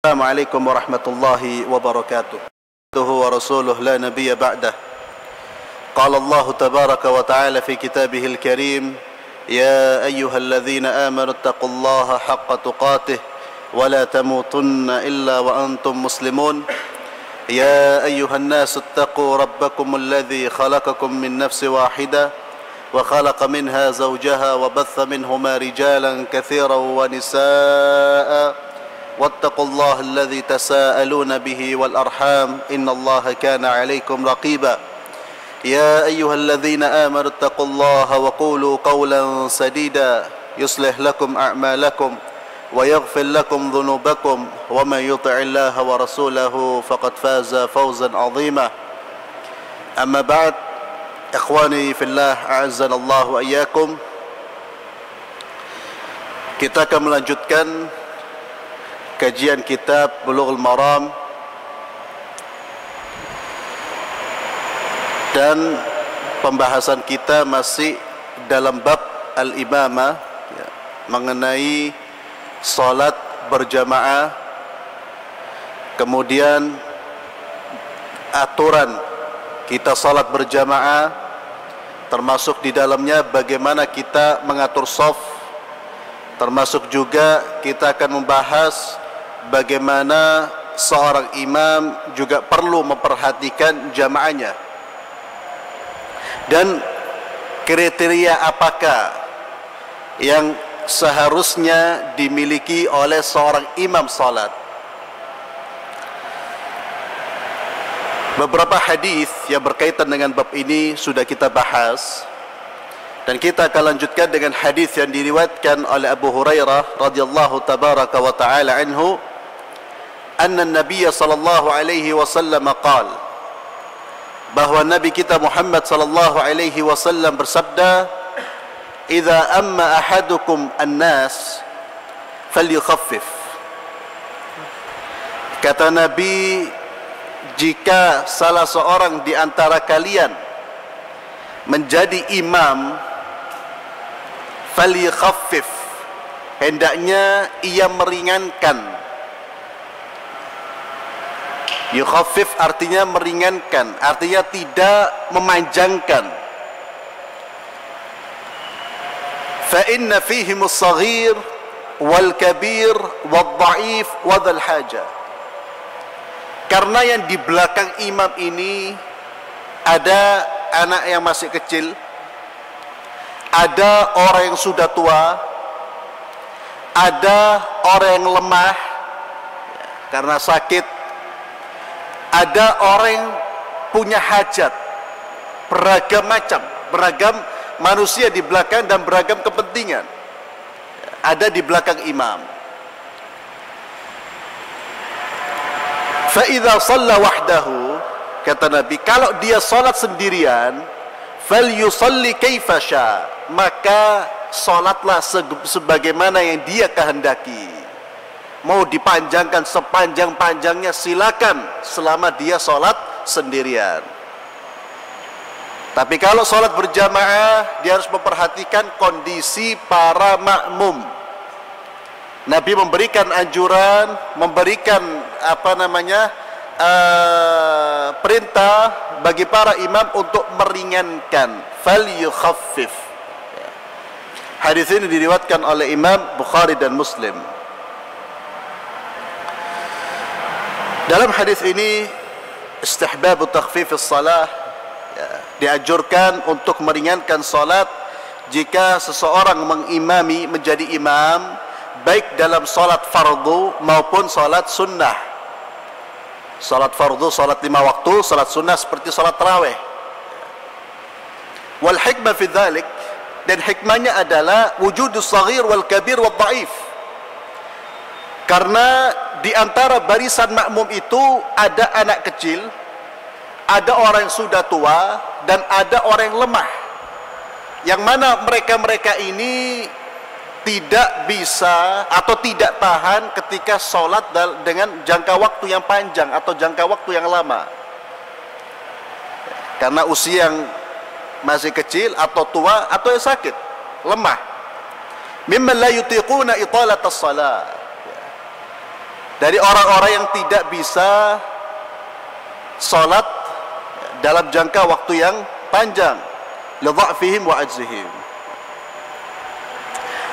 السلام عليكم ورحمة الله وبركاته. ورسوله لا نبي بعده. قال الله تبارك وتعالى في كتابه الكريم: يا أيها الذين آمنوا اتقوا الله حق تقاته ولا تموتن إلا وأنتم مسلمون. يا أيها الناس اتقوا ربكم الذي خلقكم من نفس واحدة وخلق منها زوجها وبث منهما رجالا كثيرا ونساء واتقوا الله الذي تساءلون به والأرحام إن الله كان عليكم رقيبا. يا أيها الذين آمنوا اتقوا الله وقولوا قولا سديدا يصلح لكم أعمالكم ويغفر لكم ذنوبكم ومن يطع الله ورسوله فقد فاز فوزا عظيما. أما بعد، إخواني في الله أعزنا الله وإياكم. Kita akan melanjutkan kajian kitab Bulughul Maram dan pembahasan kita masih dalam bab al-imamah, mengenai salat berjamaah, kemudian aturan kita salat berjamaah, termasuk di dalamnya bagaimana kita mengatur shaf, termasuk juga kita akan membahas bagaimana seorang imam juga perlu memperhatikan jamaahnya dan kriteria apakah yang seharusnya dimiliki oleh seorang imam salat. Beberapa hadis yang berkaitan dengan bab ini sudah kita bahas, dan kita akan lanjutkan dengan hadis yang diriwayatkan oleh Abu Hurairah radhiyallahu tabaraka wa taala anhu, anna an-nabiy sallallahu alaihi wasallam qala, bahwa nabi kita Muhammad sallallahu alaihi wasallam bersabda, idza amma ahadukum an-nas falyukhaffif. Kata nabi, jika salah seorang di antara kalian menjadi imam, falyukhaffif, hendaknya ia meringankan. Yukhaffif artinya meringankan, artinya tidak memanjangkan. Fa inna fihim as-saghir wal kabir wal dha'if wa dhal haja. Karena yang di belakang imam ini ada anak yang masih kecil, ada orang yang sudah tua, ada orang yang lemah karena sakit, ada orang yang punya hajat, beragam macam, beragam manusia di belakang dan beragam kepentingan ada di belakang imam. Fa idza shalla wahdahu, kata Nabi, kalau dia salat sendirian, falyusalli kaifa syaa, maka salatlah sebagaimana yang dia kehendaki. Mau dipanjangkan sepanjang-panjangnya silakan, selama dia salat sendirian. Tapi kalau salat berjamaah, dia harus memperhatikan kondisi para makmum. Nabi memberikan anjuran, memberikan perintah bagi para imam untuk meringankan, falyukhaffif. Hadis ini diriwayatkan oleh Imam Bukhari dan Muslim. Dalam hadis ini istihbab takhfif as-salah, dianjurkan untuk meringankan salat jika seseorang mengimami, menjadi imam, baik dalam salat fardu maupun salat sunnah. Salat fardu, salat 5 waktu, salat sunnah seperti salat tarawih. Wal hikmah fi dzalik, dan hikmahnya adalah wujudus saghir wal kabir wal dhaif. Karena di antara barisan makmum itu ada anak kecil, ada orang yang sudah tua, dan ada orang yang lemah, yang mana mereka ini tidak bisa atau tidak tahan ketika sholat dengan jangka waktu yang panjang atau jangka waktu yang lama, karena usia yang masih kecil atau tua atau yang sakit, lemah. Mimman la yutiquna italatas salat, dari orang-orang yang tidak bisa salat dalam jangka waktu yang panjang, lidha'fihim wa ajzihim.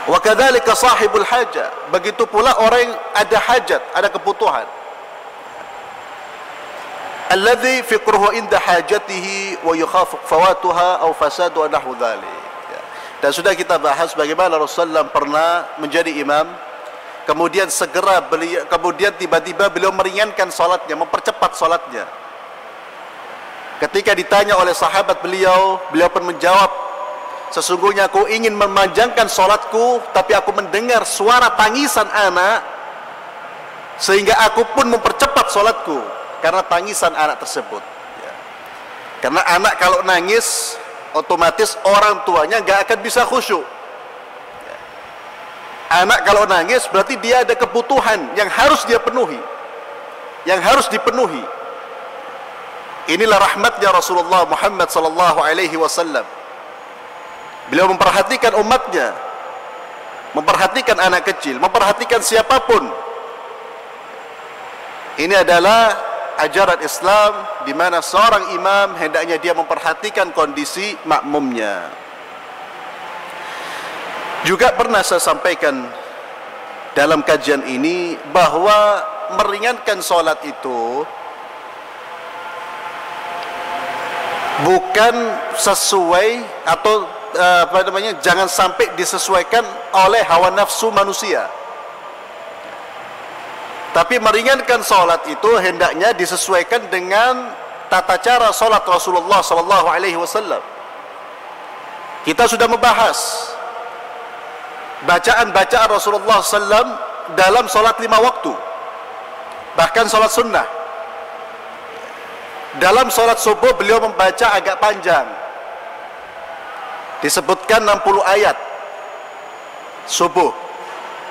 Wa kadzalika sahibul hajah, begitu pula orang yang ada hajat, ada kebutuhan. Alladzi fiqruhu inda hajatihi wa yukhafu fawatuha aw fasadu nahwu dzalik. Dan sudah kita bahas bagaimana Rasulullah pernah menjadi imam, kemudian kemudian tiba-tiba beliau meringankan salatnya, mempercepat salatnya. Ketika ditanya oleh sahabat beliau pun menjawab, sesungguhnya aku ingin memanjangkan salatku, tapi aku mendengar suara tangisan anak, sehingga aku pun mempercepat salatku karena tangisan anak tersebut. Karena anak kalau nangis, otomatis orang tuanya nggak akan bisa khusyuk. Anak kalau nangis berarti dia ada kebutuhan yang harus dia penuhi, yang harus dipenuhi. Inilah rahmatnya Rasulullah Muhammad sallallahu alaihi wasallam. Beliau memperhatikan umatnya, memperhatikan anak kecil, memperhatikan siapapun. Ini adalah ajaran Islam, di mana seorang imam hendaknya dia memperhatikan kondisi makmumnya. Juga pernah saya sampaikan dalam kajian ini bahwa meringankan sholat itu bukan sesuai atau jangan sampai disesuaikan oleh hawa nafsu manusia. Tapi meringankan sholat itu hendaknya disesuaikan dengan tata cara sholat Rasulullah sallallahu alaihi wasallam. Kita sudah membahas bacaan-bacaan Rasulullah sallam dalam sholat 5 waktu, bahkan sholat sunnah. Dalam sholat subuh beliau membaca agak panjang, disebutkan 60 ayat subuh.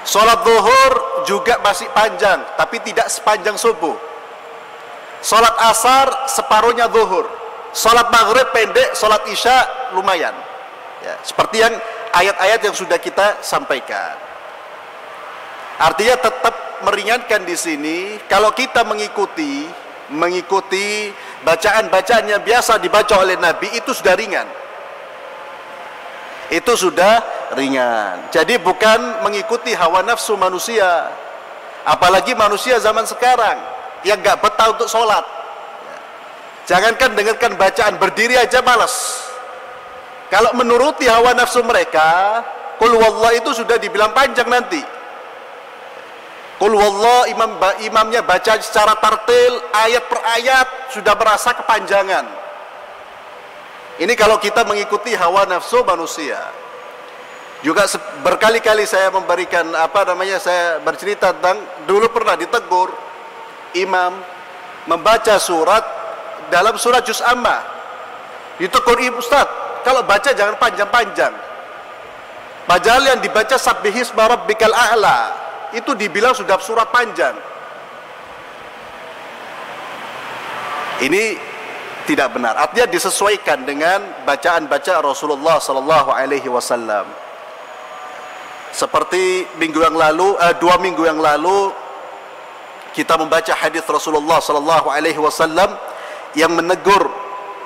Sholat zuhur juga masih panjang, tapi tidak sepanjang subuh. Sholat asar separuhnya zuhur. Sholat maghrib pendek, sholat isya lumayan. Ya, seperti yang ayat-ayat yang sudah kita sampaikan. Artinya tetap meringankan di sini. Kalau kita mengikuti bacaan-bacaan yang biasa dibaca oleh Nabi, itu sudah ringan. Itu sudah ringan. Jadi bukan mengikuti hawa nafsu manusia, apalagi manusia zaman sekarang yang gak betah untuk sholat. Jangankan dengarkan bacaan, berdiri aja malas. Kalau menuruti hawa nafsu mereka, qul wallah itu sudah dibilang panjang nanti. Qul wallah, imamnya baca secara tartil, ayat per ayat, sudah merasa kepanjangan. Ini kalau kita mengikuti hawa nafsu manusia. Juga berkali-kali saya memberikan saya bercerita tentang dulu pernah ditegur imam membaca surat dalam surat juz ammah. Ditegur, Ustaz, kalau baca jangan panjang-panjang. Padahal yang dibaca sabbihisma rabbikal a'la itu dibilang sudah surat panjang. Ini tidak benar. Artinya disesuaikan dengan bacaan-bacaan Rasulullah sallallahu alaihi wasallam. Seperti 2 minggu yang lalu kita membaca hadis Rasulullah sallallahu alaihi wasallam yang menegur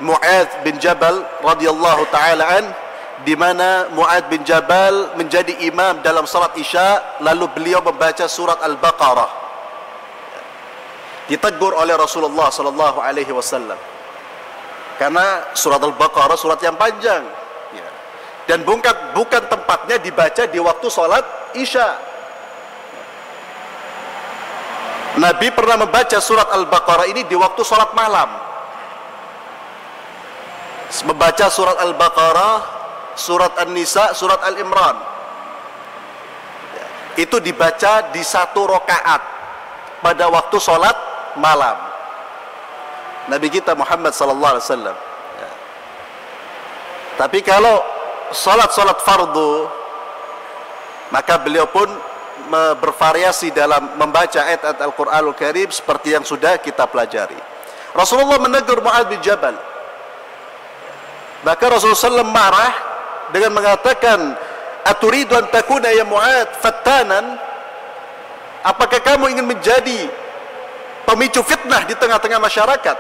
Mu'adz bin Jabal radhiyallahu taala an, di mana Mu'adz bin Jabal menjadi imam dalam salat Isya, lalu beliau membaca surat Al-Baqarah. Ditegur oleh Rasulullah sallallahu alaihi wasallam. Karena surat Al-Baqarah surat yang panjang, ya. Dan bukan tempatnya dibaca di waktu sholat Isya. Nabi pernah membaca surat Al-Baqarah ini di waktu sholat malam. Membaca surat Al-Baqarah, surat An-Nisa, surat Al-Imran, ya. Itu dibaca di 1 rakaat pada waktu sholat malam Nabi kita Muhammad sallallahu alaihi wasallam. Ya. Tapi kalau salat fardu, maka beliau pun bervariasi dalam membaca ayat-ayat Al-Qur'anul Karim seperti yang sudah kita pelajari. Rasulullah menegur Mu'adz bin Jabal. Maka Rasulullah SAW marah dengan mengatakan, "Aturidu an takuna ya Mu'adz fattanan?" Apakah kamu ingin menjadi pemicu fitnah di tengah-tengah masyarakat?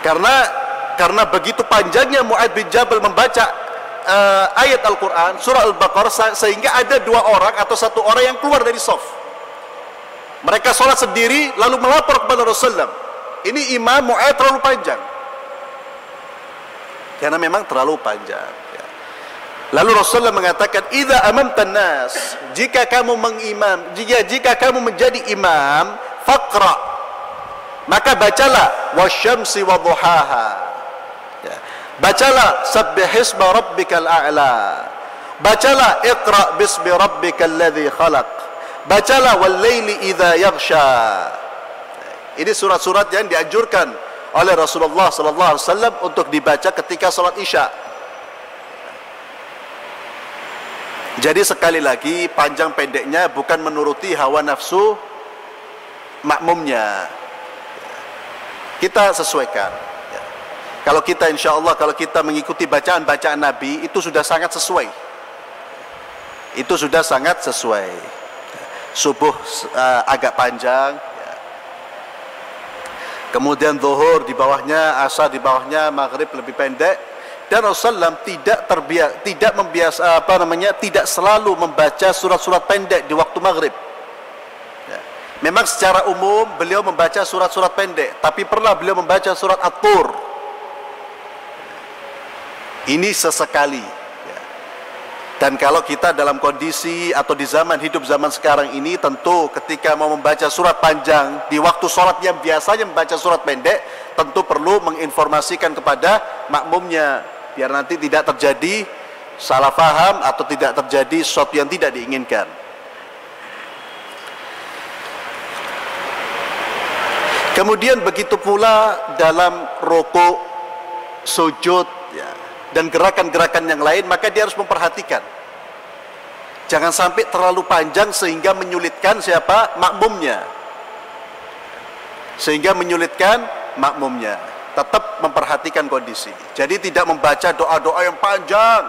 Karena begitu panjangnya Mu'adz bin Jabal membaca ayat Al-Quran, surah Al-Baqarah, sehingga ada dua orang atau satu orang yang keluar dari shaf. Mereka sholat sendiri lalu melapor kepada Rasulullah, ini imam Mu'adz terlalu panjang. Karena memang terlalu panjang. Lalu Rasulullah mengatakan, idza amamtan nas, jika kamu menjadi imam, faqra, maka bacalah wasyamsi wadhuhaha, bacalah sabbihisma rabbikal a'la, bacalah iqra bismi rabbikal ladzi khalaq, bacalah wal laili idza yaghsha. Ini surat-surat yang dianjurkan oleh Rasulullah sallallahu alaihi wasallam untuk dibaca ketika salat Isya. Jadi sekali lagi, panjang pendeknya bukan menuruti hawa nafsu makmumnya. Kita sesuaikan. Kalau kita insya Allah, kalau kita mengikuti bacaan-bacaan Nabi, itu sudah sangat sesuai. Itu sudah sangat sesuai. Subuh agak panjang, kemudian zuhur di bawahnya, asar di bawahnya, maghrib lebih pendek. Dan Rasulullah tidak selalu membaca surat-surat pendek di waktu maghrib. Memang secara umum beliau membaca surat-surat pendek, tapi pernah beliau membaca surat At-Tur. Ini sesekali. Dan kalau kita dalam kondisi atau di hidup zaman sekarang ini, tentu ketika mau membaca surat panjang di waktu sholat yang biasanya membaca surat pendek, tentu perlu menginformasikan kepada makmumnya, biar nanti tidak terjadi salah faham atau tidak terjadi sesuatu yang tidak diinginkan. Kemudian begitu pula dalam rukuk, sujud, dan gerakan-gerakan yang lain, maka dia harus memperhatikan. Jangan sampai terlalu panjang sehingga menyulitkan siapa? Makmumnya. Sehingga menyulitkan makmumnya. Tetap memperhatikan kondisi. Jadi tidak membaca doa-doa yang panjang.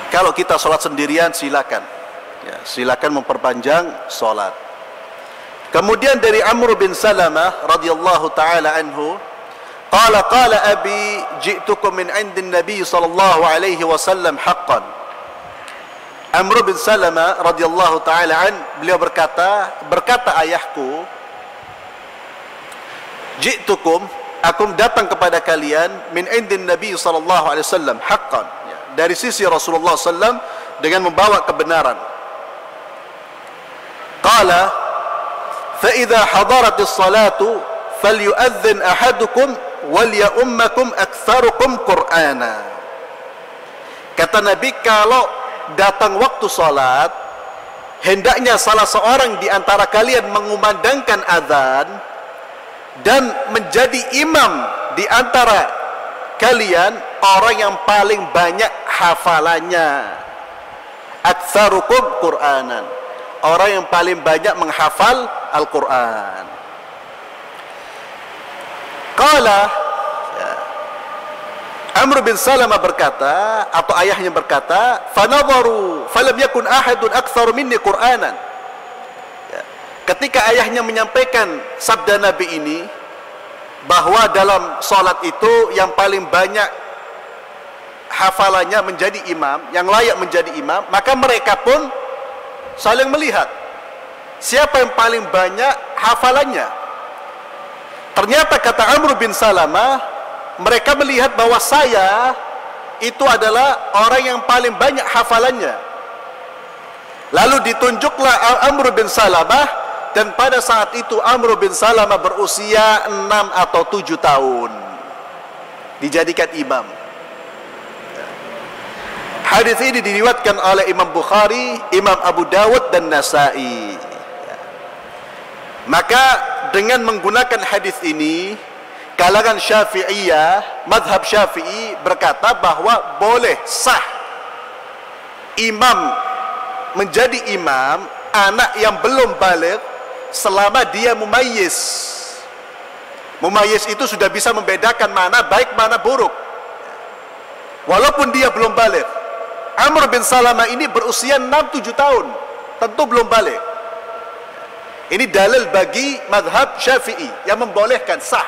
Kalau kita sholat sendirian, silakan. Silakan memperpanjang sholat. Kemudian dari Amr bin Salamah radhiyallahu taala anhu, qala abi ji'tukum min 'indin nabi sallallahu alaihi wasallam haqqan. Amr bin Salamah radhiyallahu taala an, beliau berkata ayahku, ji'tukum, aku datang kepada kalian, min 'indin nabi sallallahu alaihi wasallam haqqan, dari sisi Rasulullah sallam dengan membawa kebenaran. Qala fa idza hadaratis salatu falyu'adzin ahadukum waliya'ummakum aktsarukum qur'ana. Kata Nabi, kalau datang waktu salat, hendaknya salah seorang di antara kalian mengumandangkan azan dan menjadi imam di antara kalian orang yang paling banyak hafalannya. Aktsarukum qur'anan, orang yang paling banyak menghafal Al-Quran. Qala, Amr bin Salamah berkata, atau ayahnya berkata, fanadharu falam yakun ahadun aktsar minni Qur'anan. Ketika ayahnya menyampaikan sabda Nabi ini, bahwa dalam salat itu yang paling banyak hafalannya menjadi imam, yang layak menjadi imam, maka mereka pun saling melihat siapa yang paling banyak hafalannya. Ternyata kata Amr bin Salamah, mereka melihat bahwa saya itu adalah orang yang paling banyak hafalannya. Lalu ditunjuklah Amr bin Salamah, dan pada saat itu Amr bin Salamah berusia 6 atau 7 tahun, dijadikan imam. Hadis ini diriwayatkan oleh Imam Bukhari, Imam Abu Dawud dan Nasa'i. Maka dengan menggunakan hadis ini, kalangan Syafi'iyah, mazhab Syafi'i berkata bahwa boleh sah imam menjadi imam anak yang belum baligh selama dia mumayyiz. Mumayyiz itu sudah bisa membedakan mana baik mana buruk, walaupun dia belum baligh. Amr bin Salamah ini berusia 6-7 tahun, tentu belum balik. Ini dalil bagi mazhab Syafi'i yang membolehkan, sah.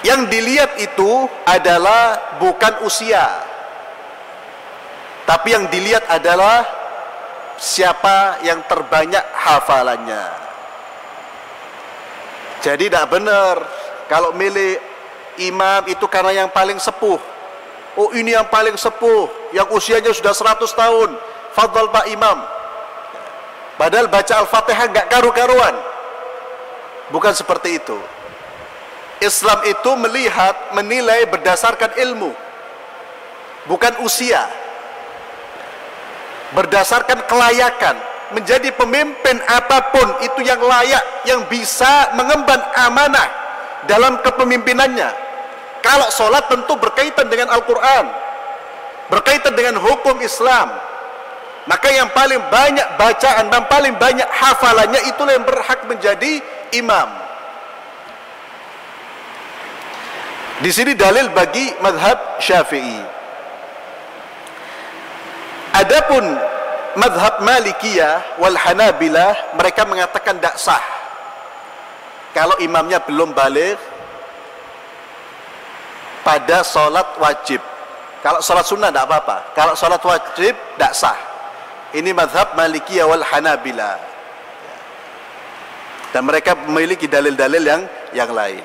Yang dilihat itu adalah bukan usia, tapi yang dilihat adalah siapa yang terbanyak hafalannya. Jadi tidak benar kalau milih imam itu karena yang paling sepuh. Oh, ini yang paling sepuh, yang usianya sudah 100 tahun, fadhal Pak Imam. Padahal baca Al-Fatihah nggak karu-karuan. Bukan seperti itu. Islam itu melihat, menilai berdasarkan ilmu, bukan usia. Berdasarkan kelayakan, menjadi pemimpin apapun itu yang layak, yang bisa mengemban amanah dalam kepemimpinannya. Kalau sholat tentu berkaitan dengan Al-Quran, berkaitan dengan hukum Islam, maka yang paling banyak bacaan dan paling banyak hafalannya itulah yang berhak menjadi imam. Di sini dalil bagi mazhab Syafi'i. Adapun mazhab Malikiyah wal Hanabilah, mereka mengatakan tidak sah kalau imamnya belum balik pada sholat wajib. Kalau sholat sunnah tidak apa-apa, kalau sholat wajib tidak sah. Ini mazhab Malikiyah wal Hanabilah, dan mereka memiliki dalil-dalil yang lain.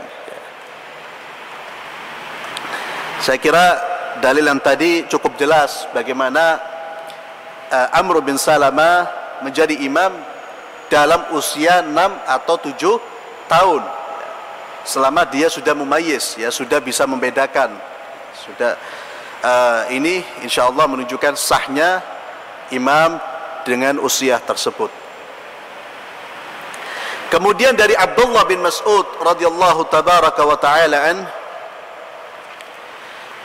Saya kira dalil yang tadi cukup jelas bagaimana Amr bin Salamah menjadi imam dalam usia 6 atau 7 tahun. Selama dia sudah mumayyiz, ya, sudah bisa membedakan. Sudah ini insyaallah menunjukkan sahnya imam dengan usia tersebut. Kemudian dari Abdullah bin Mas'ud radhiyallahu tabaraka wa ta'ala an,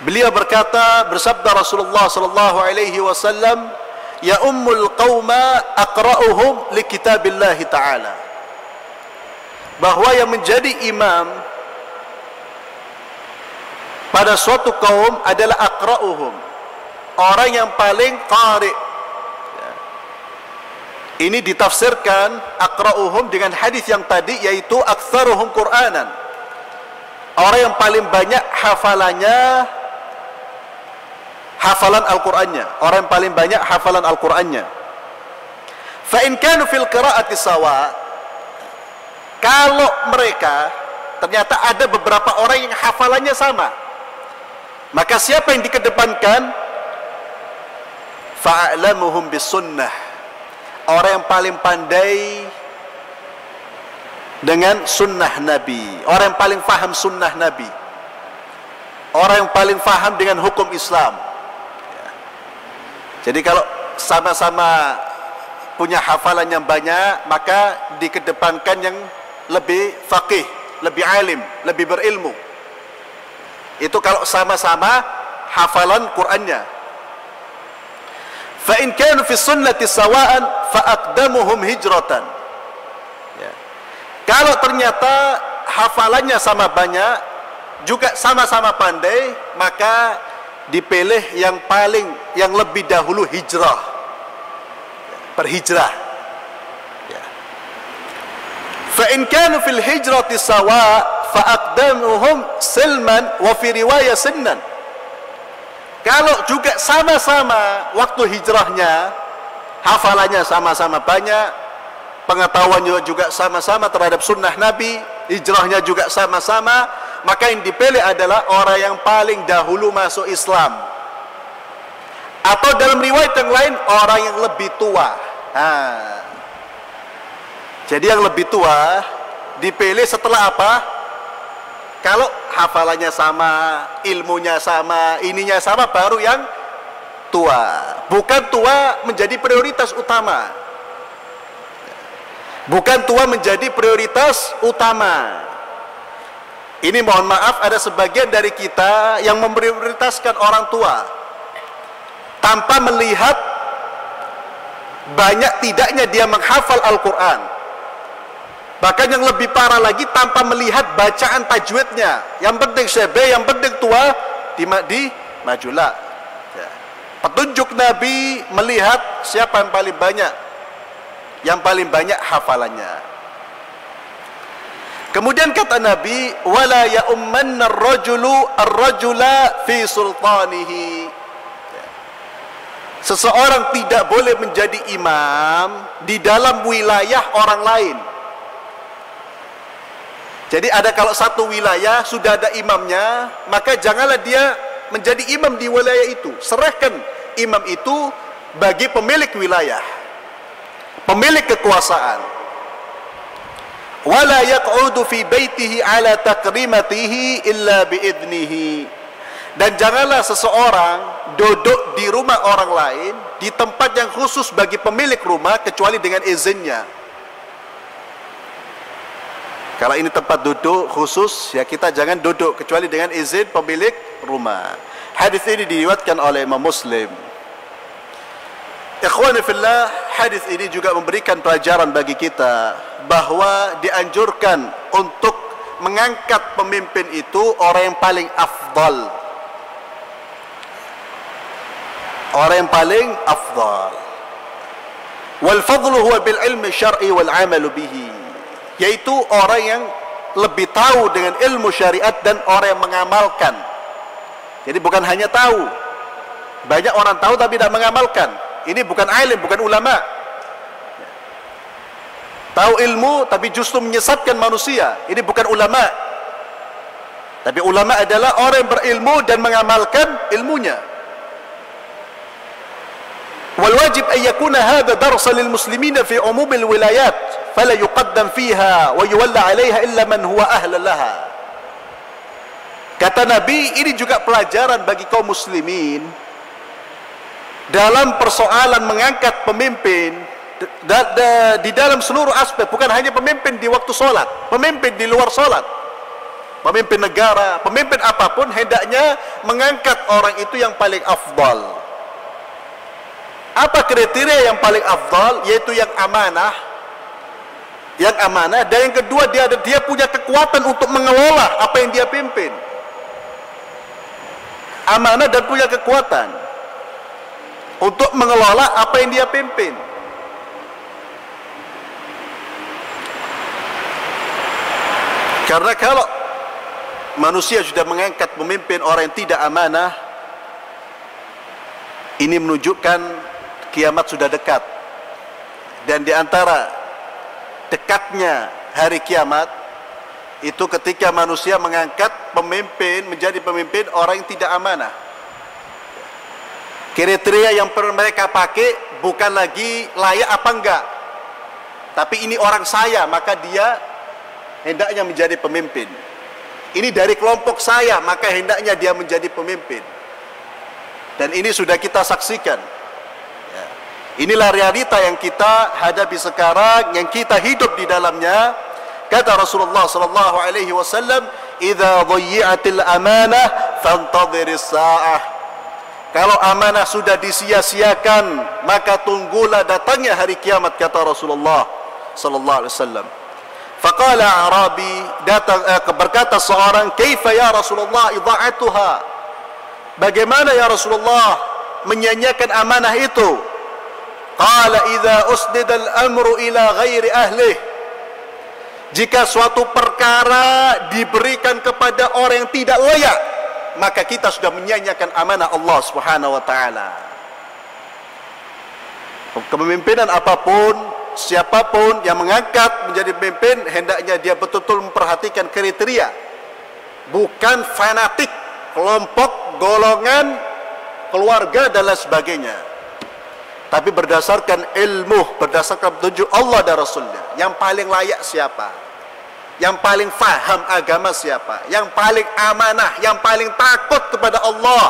beliau berkata, bersabda Rasulullah sallallahu alaihi wasallam, ya ummul qauma aqra'uhum li kitabillah ta'ala. Bahwa yang menjadi imam pada suatu kaum adalah aqra'uhum, orang yang paling qari'. Ini ditafsirkan aqra'uhum dengan hadis yang tadi, yaitu aktsaruhum Qur'anan, orang yang paling banyak hafalannya, hafalan Al-Qur'annya, orang yang paling banyak hafalan Al-Qur'annya. Fa in kanu fil qira'ati sawa, kalau mereka ternyata ada beberapa orang yang hafalannya sama, maka siapa yang dikedepankan? Fa'alamuhum bis sunnah, orang yang paling pandai dengan sunnah Nabi, orang yang paling faham sunnah Nabi, orang yang paling faham dengan hukum Islam. Jadi kalau sama-sama punya hafalan yang banyak, maka dikedepankan yang lebih faqih, lebih alim, lebih berilmu. Itu kalau sama-sama hafalan Qur'annya. Fa in kanu fi sunnati sawa'an fa aqdamuhum hijratan. Ya. Kalau ternyata hafalannya sama banyak, juga sama-sama pandai, maka dipilih yang lebih dahulu hijrah, berhijrah. Ya. Fa in kanu fil hijrati sawa fa aqdamuhum silman wa fi riwayah sinnan. Kalau juga sama-sama waktu hijrahnya, hafalannya sama-sama banyak, pengetahuannya juga sama-sama terhadap sunnah Nabi, hijrahnya juga sama-sama, maka yang dipilih adalah orang yang paling dahulu masuk Islam. Atau dalam riwayat yang lain, orang yang lebih tua. Jadi yang lebih tua dipilih setelah apa? Kalau hafalannya sama, ilmunya sama, ininya sama, baru yang tua. Bukan tua menjadi prioritas utama. Bukan tua menjadi prioritas utama. Ini mohon maaf, ada sebagian dari kita yang memprioritaskan orang tua tanpa melihat banyak tidaknya dia menghafal Al-Quran. Bahkan yang lebih parah lagi, tanpa melihat bacaan tajwidnya. Yang penting syebe, yang penting tua, di majulah. Petunjuk Nabi melihat siapa yang paling banyak hafalannya. Kemudian kata Nabi, wala ya'ummanna ar-rajula fi sultanihi. Seseorang tidak boleh menjadi imam di dalam wilayah orang lain. Jadi ada kalau satu wilayah sudah ada imamnya, maka janganlah dia menjadi imam di wilayah itu. Serahkan imam itu bagi pemilik wilayah, pemilik kekuasaan. Wala yaq'udu fi baitihi ala takrimatihi illa biidnihi. Dan janganlah seseorang duduk di rumah orang lain di tempat yang khusus bagi pemilik rumah kecuali dengan izinnya. Kalau ini tempat duduk khusus, ya kita jangan duduk kecuali dengan izin pemilik rumah. Hadis ini diriwayatkan oleh Imam Muslim. Ikhwani fillah, hadis ini juga memberikan pelajaran bagi kita bahwa dianjurkan untuk mengangkat pemimpin itu orang yang paling afdal. Orang yang paling afdal. Wal fadlu huwa bil ilmi syar'i wal 'amalu bihi. Yaitu orang yang lebih tahu dengan ilmu syariat dan orang yang mengamalkan. Jadi bukan hanya tahu. Banyak orang tahu tapi tidak mengamalkan. Ini bukan alim, bukan ulama. Tahu ilmu tapi justru menyesatkan manusia. Ini bukan ulama. Tapi ulama adalah orang yang berilmu dan mengamalkan ilmunya. Wal wajib an yakuna hadha darsan lil muslimina fi umum al wilayat, fala yuqaddam fiha wa yuwalla 'alayha illa man huwa ahla laha. Kata Nabi, ini juga pelajaran bagi kaum muslimin dalam persoalan mengangkat pemimpin di dalam seluruh aspek, bukan hanya pemimpin di waktu sholat, pemimpin di luar sholat, pemimpin negara, pemimpin apapun, hendaknya mengangkat orang itu yang paling afdal. Apa kriteria yang paling afdal? Yaitu yang amanah, dan yang kedua dia punya kekuatan untuk mengelola apa yang dia pimpin. Amanah dan punya kekuatan untuk mengelola apa yang dia pimpin. Karena kalau manusia sudah mengangkat pemimpin orang yang tidak amanah, ini menunjukkan kiamat sudah dekat. Dan di antara dekatnya hari kiamat itu ketika manusia mengangkat pemimpin menjadi pemimpin orang yang tidak amanah. Kriteria yang mereka pakai bukan lagi layak apa enggak, tapi ini orang saya, maka dia hendaknya menjadi pemimpin. Ini dari kelompok saya, maka hendaknya dia menjadi pemimpin. Dan ini sudah kita saksikan. Inilah realita yang kita hadapi sekarang, yang kita hidup di dalamnya. Kata Rasulullah sallallahu alaihi wasallam, "Idza dhayyi'atil amanah fantadhiris sa'ah." Kalau amanah sudah disia-siakan, maka tunggulah datangnya hari kiamat, kata Rasulullah sallallahu alaihi wasallam. Faqala Arabi, berkata seorang, "Kaifa ya Rasulullah idha'atuha?" Bagaimana ya Rasulullah menyanyiakan amanah itu? Qala idza usnida al-amru ila ghairi ahlihi. Jika suatu perkara diberikan kepada orang yang tidak layak, maka kita sudah menyanyiakan amanah Allah Subhanahu wa taala. Kepemimpinan apapun, siapapun yang mengangkat menjadi pemimpin, hendaknya dia betul-betul memperhatikan kriteria. Bukan fanatik, kelompok, golongan, keluarga dan lain sebagainya. Tapi berdasarkan ilmu, berdasarkan petunjuk Allah dan Rasulnya. Yang paling layak siapa? Yang paling faham agama siapa? Yang paling amanah, yang paling takut kepada Allah.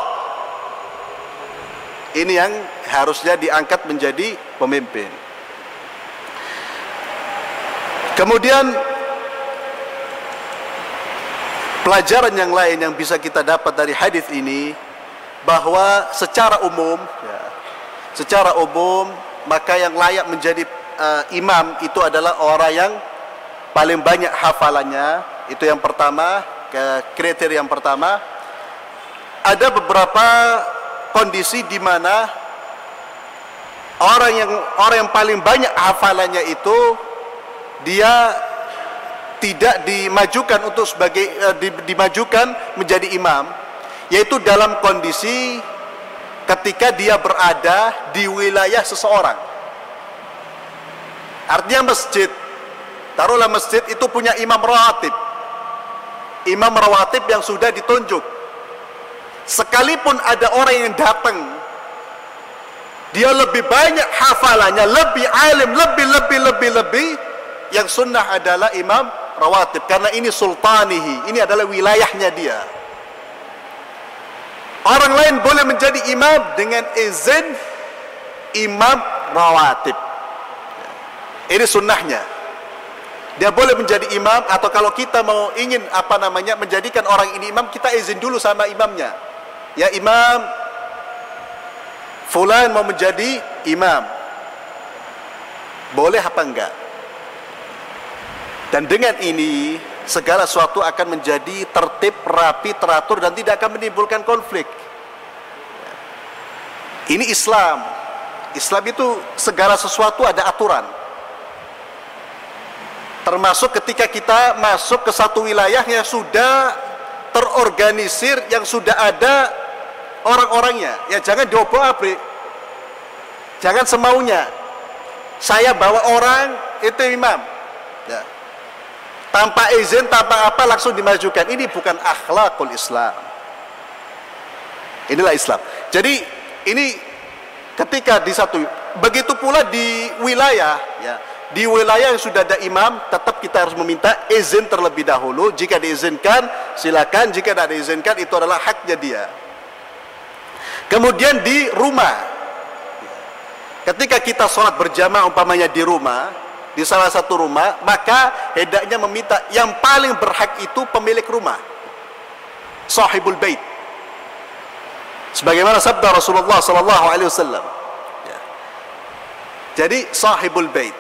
Ini yang harusnya diangkat menjadi pemimpin. Kemudian pelajaran yang lain yang bisa kita dapat dari hadis ini, bahwa secara umum maka yang layak menjadi imam itu adalah orang yang paling banyak hafalannya. Itu yang pertama, kriteria yang pertama. Ada beberapa kondisi di mana orang yang paling banyak hafalannya itu dia tidak dimajukan untuk dimajukan menjadi imam, yaitu dalam kondisi ketika dia berada di wilayah seseorang. Artinya masjid, taruhlah masjid itu punya imam rawatib yang sudah ditunjuk. Sekalipun ada orang yang datang, dia lebih banyak hafalannya, lebih alim, lebih, yang sunnah adalah imam rawatib, karena ini sultanihi, ini adalah wilayahnya dia. Orang lain boleh menjadi imam dengan izin imam rawatib. Ini sunnahnya. Dia boleh menjadi imam, atau kalau kita mau ingin menjadikan orang ini imam, kita izin dulu sama imamnya. Ya imam, fulan mau menjadi imam, boleh apa enggak? Dan dengan ini segala sesuatu akan menjadi tertib, rapi, teratur, dan tidak akan menimbulkan konflik. Ini Islam. Islam itu segala sesuatu ada aturan. Termasuk ketika kita masuk ke satu wilayah yang sudah terorganisir, yang sudah ada orang-orangnya. Ya jangan diobrak-abrik, jangan semaunya. Saya bawa orang itu imam, ya, tanpa izin, tanpa apa, langsung dimajukan. Ini bukan akhlakul Islam. Inilah Islam. Jadi ini ketika di satu, begitu pula di wilayah, ya, di wilayah yang sudah ada imam, tetap kita harus meminta izin terlebih dahulu. Jika diizinkan, silakan. Jika tidak diizinkan, itu adalah haknya dia. Kemudian di rumah, ketika kita sholat berjamaah umpamanya di rumah, di salah satu rumah, maka hendaknya meminta, yang paling berhak itu pemilik rumah, sahibul bait, sebagaimana sabda Rasulullah SAW. Ya. Jadi sahibul bait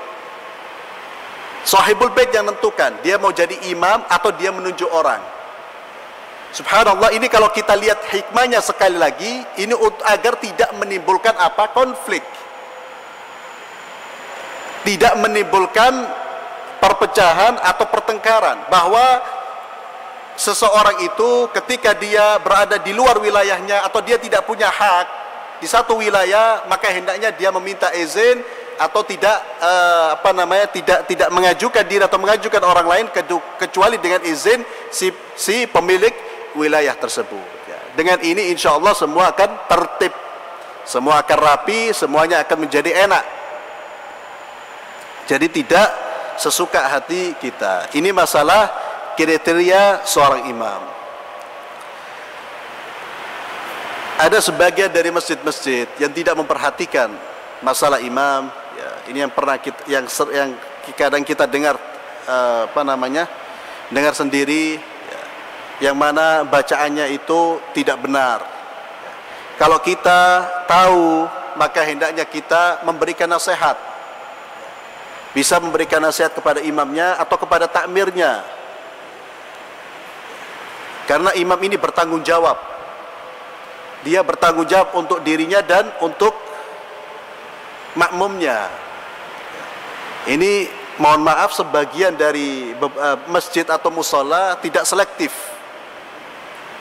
yang menentukan dia mau jadi imam atau dia menunjuk orang. Subhanallah, ini kalau kita lihat hikmahnya sekali lagi, ini agar tidak menimbulkan konflik, tidak menimbulkan perpecahan atau pertengkaran, bahwa seseorang itu ketika dia berada di luar wilayahnya atau dia tidak punya hak di satu wilayah, maka hendaknya dia meminta izin atau tidak tidak mengajukan diri atau mengajukan orang lain kecuali dengan izin si pemilik wilayah tersebut. Ya. Dengan ini insya Allah semua akan tertib, semua akan rapi, semuanya akan menjadi enak. Jadi tidak sesuka hati kita. Ini masalah kriteria seorang imam. Ada sebagian dari masjid-masjid yang tidak memperhatikan masalah imam. Ya, ini yang pernah yang kadang kita dengar dengar sendiri, ya, yang mana bacaannya itu tidak benar. Ya. Kalau kita tahu, maka hendaknya kita memberikan nasihat. Bisa memberikan nasihat kepada imamnya atau kepada takmirnya. Karena imam ini bertanggung jawab. Dia bertanggung jawab untuk dirinya dan untuk makmumnya. Ini mohon maaf, sebagian dari masjid atau musola tidak selektif,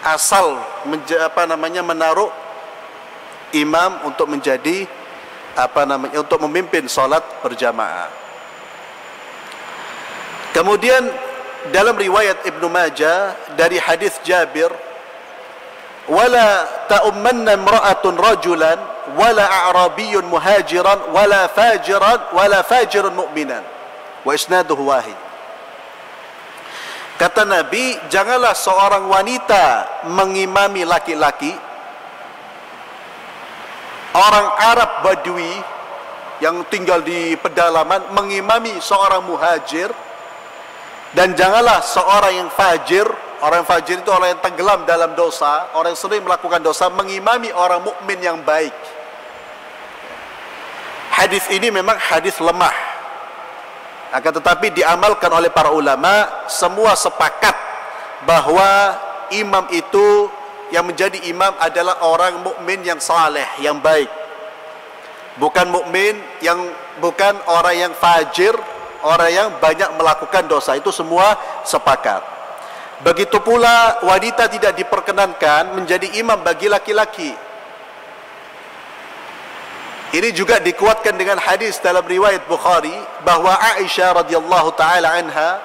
asal menaruh imam untuk menjadi untuk memimpin sholat berjamaah. Kemudian dalam riwayat Ibnu Majah dari hadis Jabir, wala ta'ummanna imra'atun rajulan wala a'rabiyyun muhajiran wala fajirun mu'minan, wa isnaduhu wahid. Kata Nabi, janganlah seorang wanita mengimami laki-laki, orang Arab Badui yang tinggal di pedalaman mengimami seorang muhajir, dan janganlah seorang yang fajir. Orang fajir itu orang yang tenggelam dalam dosa, orang yang sering melakukan dosa, mengimami orang mukmin yang baik. Hadis ini memang hadis lemah, akan tetapi diamalkan oleh para ulama. Semua sepakat bahwa imam itu yang menjadi imam adalah orang mukmin yang saleh, yang baik. Bukan mukmin yang bukan orang yang fajir, orang yang banyak melakukan dosa. Itu semua sepakat. Begitu pula wanita tidak diperkenankan menjadi imam bagi laki-laki. Ini juga dikuatkan dengan hadis dalam riwayat Bukhari bahwa Aisyah radhiyallahu taala anha,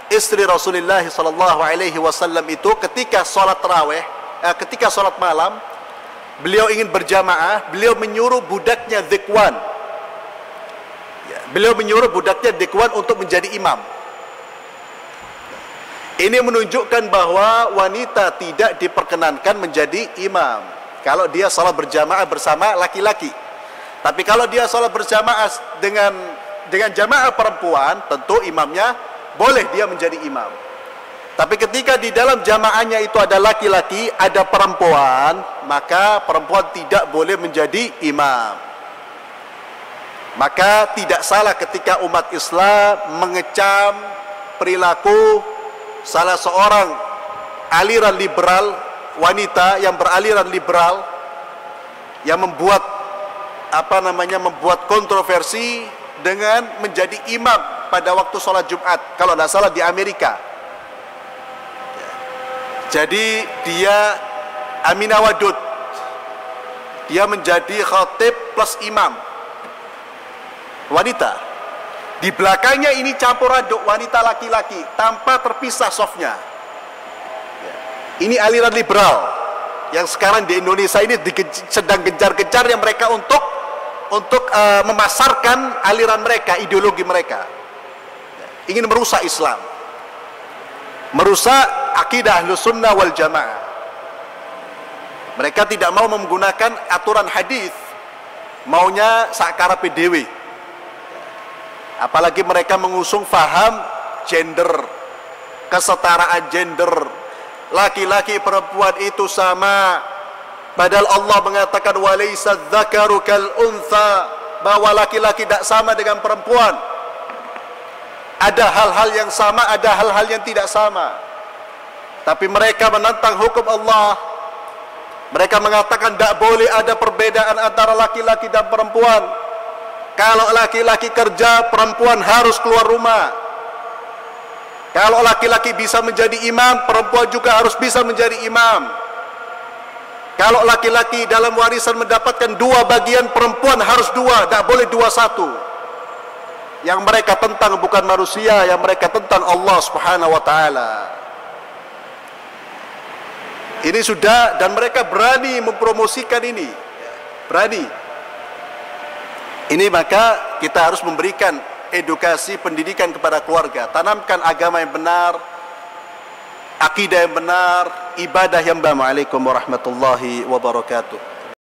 istri Rasulullah sallallahu alaihi wasallam itu ketika salat tarawih, ketika salat malam, beliau ingin berjamaah, beliau menyuruh budaknya Dzikwan. Beliau menyuruh budaknya Dzikwan untuk menjadi imam. Ini menunjukkan bahwa wanita tidak diperkenankan menjadi imam kalau dia salat berjamaah bersama laki-laki. Tapi kalau dia salat berjamaah dengan jamaah perempuan, tentu imamnya boleh dia menjadi imam. Tapi ketika di dalam jamaahnya itu ada laki-laki, ada perempuan, maka perempuan tidak boleh menjadi imam. Maka tidak salah ketika umat Islam mengecam perilaku salah seorang aliran liberal, wanita yang beraliran liberal, yang membuat membuat kontroversi dengan menjadi imam pada waktu sholat Jumat, kalau tidak salah di Amerika. Jadi dia Aminah Wadud, dia menjadi khatib plus imam, wanita. Di belakangnya ini campur aduk wanita laki-laki tanpa terpisah softnya. Ini aliran liberal yang sekarang di Indonesia ini sedang gencar-gencarnya mereka untuk memasarkan aliran mereka, ideologi mereka. Ingin merusak Islam, merusak akidah Ahlus Sunnah wal Jamaah. Mereka tidak mau menggunakan aturan hadis, maunya sakarape dewe. Apalagi mereka mengusung faham gender, kesetaraan gender, laki-laki perempuan itu sama. Padahal Allah mengatakan walaysa dzakaru kal untha, bahwa laki-laki tidak sama dengan perempuan. Ada hal-hal yang sama, ada hal-hal yang tidak sama. Tapi mereka menentang hukum Allah. Mereka mengatakan tidak boleh ada perbedaan antara laki-laki dan perempuan. Kalau laki-laki kerja, perempuan harus keluar rumah. Kalau laki-laki bisa menjadi imam, perempuan juga harus bisa menjadi imam. Kalau laki-laki dalam warisan mendapatkan 2 bagian, perempuan harus 2, tidak boleh 2-1. Yang mereka tentang bukan manusia, yang mereka tentang Allah Subhanahu wa taala. Ini sudah, dan mereka berani mempromosikan ini. Berani. Ini maka kita harus memberikan edukasi pendidikan kepada keluarga. Tanamkan agama yang benar, akidah yang benar, ibadah yang benar. Waalaikumsalam warahmatullahi wabarakatuh.